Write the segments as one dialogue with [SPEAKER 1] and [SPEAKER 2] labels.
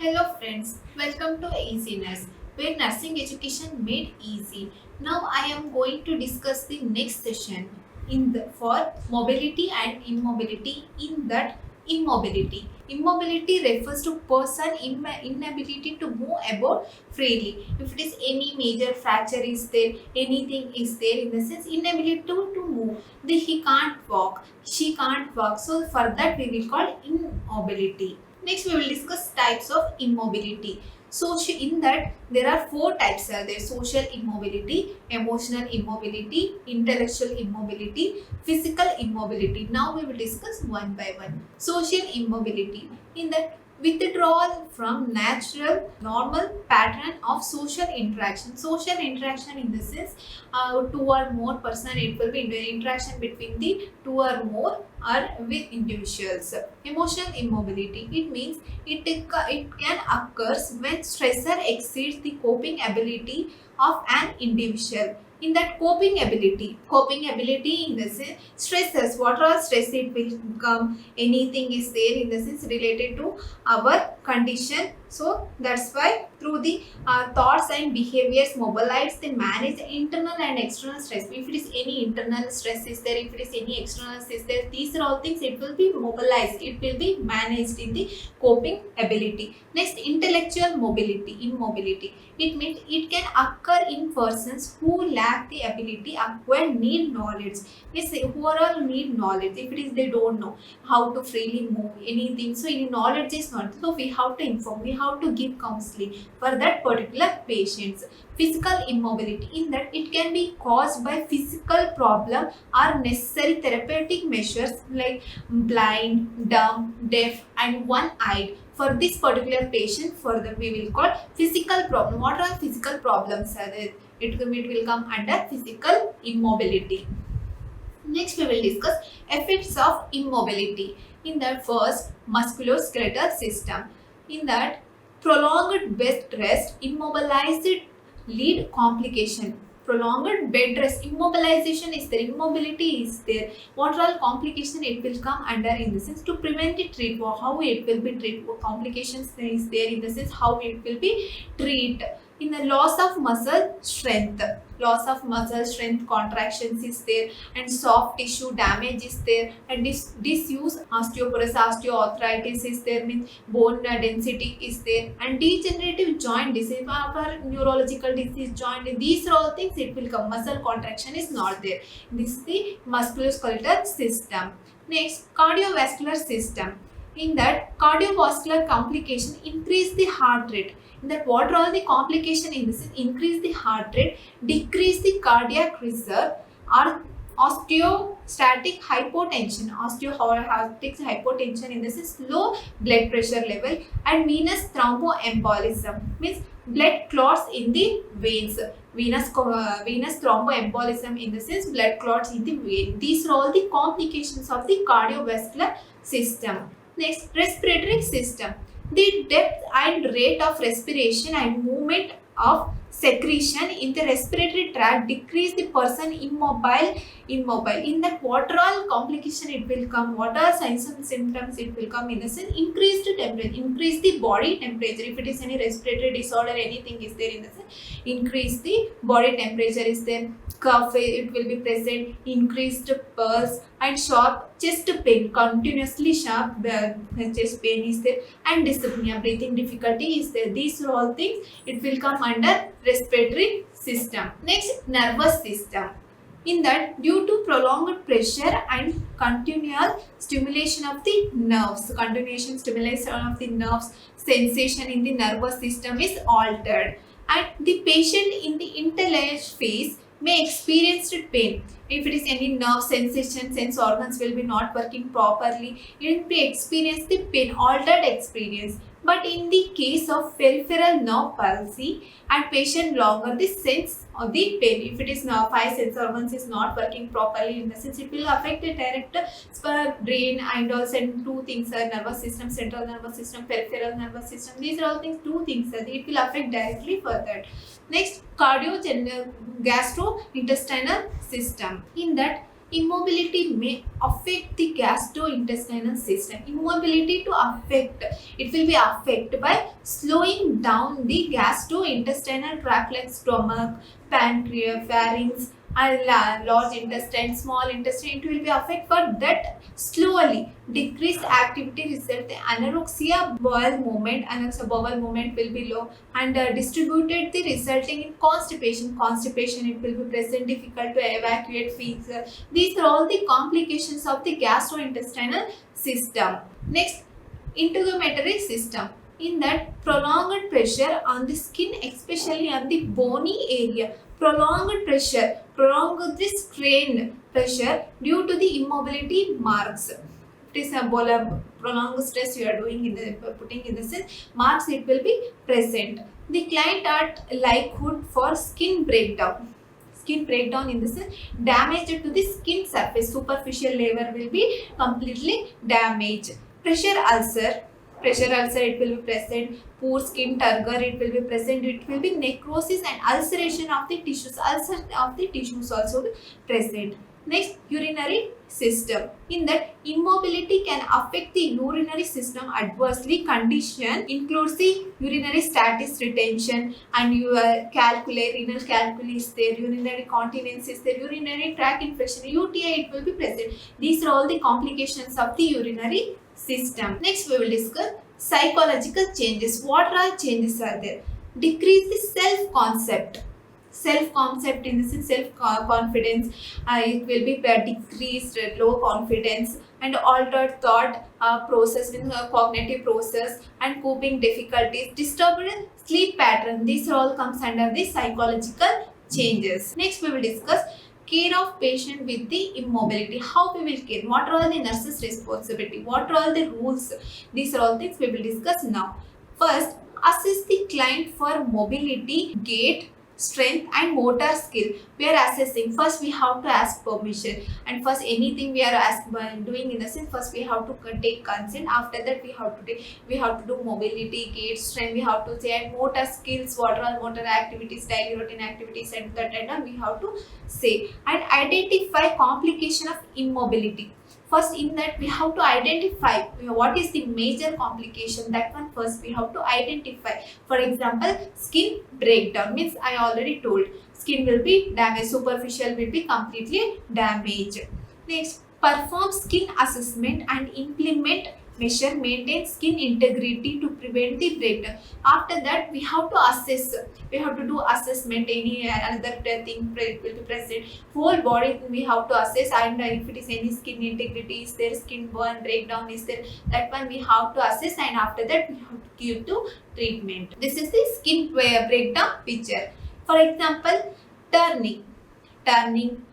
[SPEAKER 1] Hello friends, welcome to Easy Nurse, where nursing education made easy. Now I am going to discuss the next session for mobility and immobility. In that immobility. Immobility refers to person inability to move about freely. If it is any major fracture is there, anything is there in the sense inability to move. He can't walk, she can't walk. So for that we will call immobility. Next, we will discuss types of immobility. So, in that there are four types: are there social immobility, emotional immobility, intellectual immobility, physical immobility. Now we will discuss one by one. Social immobility. In that withdrawal from natural normal pattern of social interaction. Social interaction in the sense two or more person, it will be interaction between the two or more or with individuals. Emotional immobility, it means it can occurs when stressor exceeds the coping ability of an individual. In that coping ability in the sense stresses, what are stress it will come, anything is there in the sense related to our condition. So that's why through the thoughts and behaviors mobilize, they manage the internal and external stress. If it is any internal stress is there, if it is any external stress there, these are all things it will be mobilized, it will be managed in the coping ability. Next, intellectual immobility, it means it can occur in persons who lack the ability acquire need knowledge. Yes, who are all need knowledge. If it is they don't know how to freely move anything, so any knowledge is not, so we have to inform, we have to give counseling for that particular patients. Physical immobility, in that it can be caused by physical problem or necessary therapeutic measures like blind, dumb, deaf and one-eyed. For this particular patient, further we will call physical problem. What are physical problems are there? It will come under physical immobility. Next, we will discuss effects of immobility. In that, first, musculoskeletal system. In that, prolonged bed rest, immobilized lead complication. Prolonged bed rest, immobilization is there, immobility is there. What all complication it will come under in the sense to prevent it, treat, how it will be treated, complications is there in the sense how it will be treat. In the loss of muscle strength, contractions is there, and soft tissue damage is there, and disuse osteoporosis, osteoarthritis is there, means bone density is there, and degenerative joint disease or neurological disease joint, these are all things it will come. Muscle contraction is not there. This is the musculoskeletal system. Next, cardiovascular system. In that, cardiovascular complication increase the heart rate. In that, what are all the complication in this? Increase the heart rate, decrease the cardiac reserve, or osteostatic hypotension. Osteostatic hypotension in this is low blood pressure level, and venous thromboembolism means blood clots in the veins. Venous thromboembolism in the sense blood clots in the vein. These are all the complications of the cardiovascular system. Next, respiratory system. The depth and rate of respiration and movement of secretion in the respiratory tract decrease the person immobile. In that, what are all complication it will come, what are signs and symptoms it will come in the sense increased temperature, increase the body temperature. If it is any respiratory disorder, anything is there in the sense increase the body temperature is there. Cough it will be present, increased pulse and sharp chest pain, continuously sharp chest pain is there, and dyspnea, breathing difficulty is there. These are all things it will come under respiratory system. Next, nervous system. In that, due to prolonged pressure and continual stimulation of the nerves, sensation in the nervous system is altered, and the patient in the interlace phase may experience pain. If it is any nerve sensation, sense organs will be not working properly, it will be experience the pain, altered experience. But in the case of peripheral nerve palsy and patient longer the sense of the pain, if it is now 5 sense organs is not working properly in the sense, it will affect the direct brain and also two things are nervous system, central nervous system, peripheral nervous system. These are all things, two things that it will affect directly for that. Next, gastrointestinal system. In that, Immobility may affect the gastrointestinal system. Immobility to affect, it will be affected by slowing down the gastrointestinal tract like stomach, pancreas, pharynx, and large intestine, small intestine. It will be affected for that slowly. Decreased activity result in anorexia bowel movement will be low, and distributed the resulting in constipation. Constipation, it will be present, difficult to evacuate feces. These are all the complications of the gastrointestinal system. Next, integumentary system. In that, prolonged pressure on the skin, especially on the bony area. Prolonged pressure, prolonged the strain pressure due to the immobility marks. It is a prolonged stress you are doing in the putting in the sense marks, it will be present. The client are likelihood for skin breakdown. Skin breakdown in the sense damage to the skin surface, superficial layer will be completely damaged. Pressure ulcer, it will be present. Poor skin turgor, it will be present. It will be necrosis and ulceration of the tissues. Ulcer of the tissues also be present. Next, urinary system. In that, immobility can affect the urinary system adversely. Condition includes the urinary status retention and your renal calculi is there, urinary continence is there, urinary tract infection, UTI, it will be present. These are all the complications of the urinary system. Next, we will discuss psychological changes. What are changes are there? Decrease the self-concept. Self-concept in the sense self-confidence, it will be decreased, low confidence, and altered thought process in cognitive process, and coping difficulties, disturbed sleep pattern. These all comes under the psychological changes. Next, we will discuss care of patient with the immobility. How we will care? What are all the nurses' responsibility? What are all the rules? These are all things we will discuss now. First, assess the client for mobility, gait, strength and motor skill. We are assessing. First we have to ask permission, and first anything we are doing in the sense, first we have to take consent. After that we have to do mobility, gait, strength, we have to say, and motor skills, what are all motor activities, daily routine activities, and that and we have to say, and identify complication of immobility. First, in that we have to identify what is the major complication. That one first we have to identify. For example, skin breakdown means I already told, skin will be damaged, superficial will be completely damaged. Next, perform skin assessment and implement measure, maintain skin integrity to prevent the breakdown. After that, we have to assess. We have to do assessment. Any another thing will be present. Whole body we have to assess, and if it is any skin integrity is there, skin burn breakdown is there, that one we have to assess, and after that we have to give to treatment. This is the skin breakdown picture. For example, turning,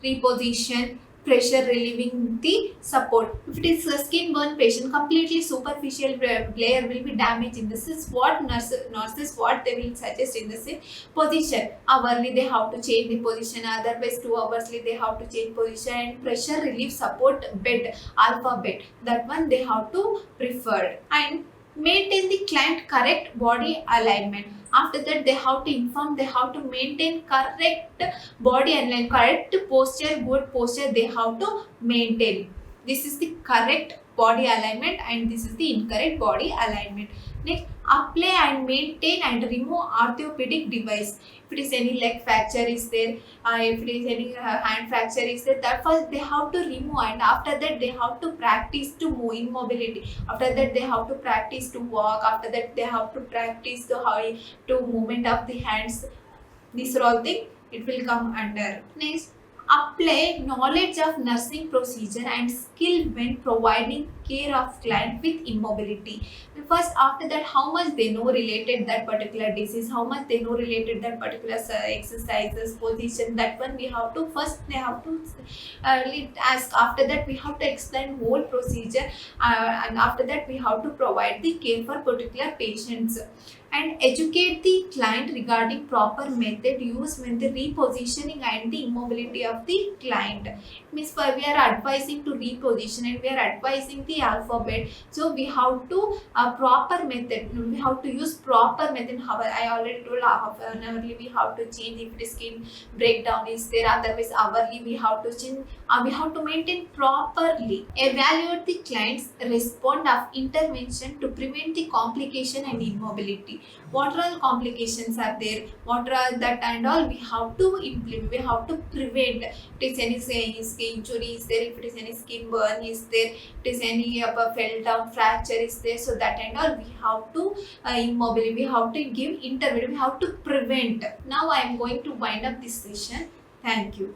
[SPEAKER 1] reposition, pressure relieving the support. If it is a skin burn patient, completely superficial layer will be damaged. In this is what nurses what they will suggest in the same position. Hourly they have to change the position, otherwise 2 hourly they have to change position, and pressure relief support bed, alpha bed, that one they have to prefer. And maintain the client correct body alignment. After that they have to inform, they have to maintain correct body alignment, correct posture, good posture they have to maintain. This is the correct body alignment, and this is the incorrect body alignment. Next, apply and maintain and remove orthopedic device. If it is any leg fracture is there, if it is any hand fracture is there, that first they have to remove, and after that they have to practice to move immobility. After that they have to practice to walk. After that they have to practice to movement of the hands. These are all things it will come under. Next, apply knowledge of nursing procedure and skill when providing care of client with immobility. First, after that, how much they know related that particular disease, how much they know related that particular exercises, position, that one we have to first they have to ask. After that we have to explain whole procedure, and after that we have to provide the care for particular patients, and educate the client regarding proper method used when the repositioning and the immobility of the client. Means we are advising to reposition, and we are advising the alphabet. So we have to proper method. We have to use proper method. How I already told, half an hourly we have to change if the skin breakdown is there. Otherwise, hourly we have to change. We have to maintain properly. Evaluate the client's response of intervention to prevent the complication and immobility. What all complications are there? What are that and all we have to implement. We have to prevent. If it is any skin injury is there, if it is any skin burn is there, if it is any fell down fracture is there, so that and all we have to immobility. We have to give intervention. We have to prevent. Now I am going to wind up this session. Thank you.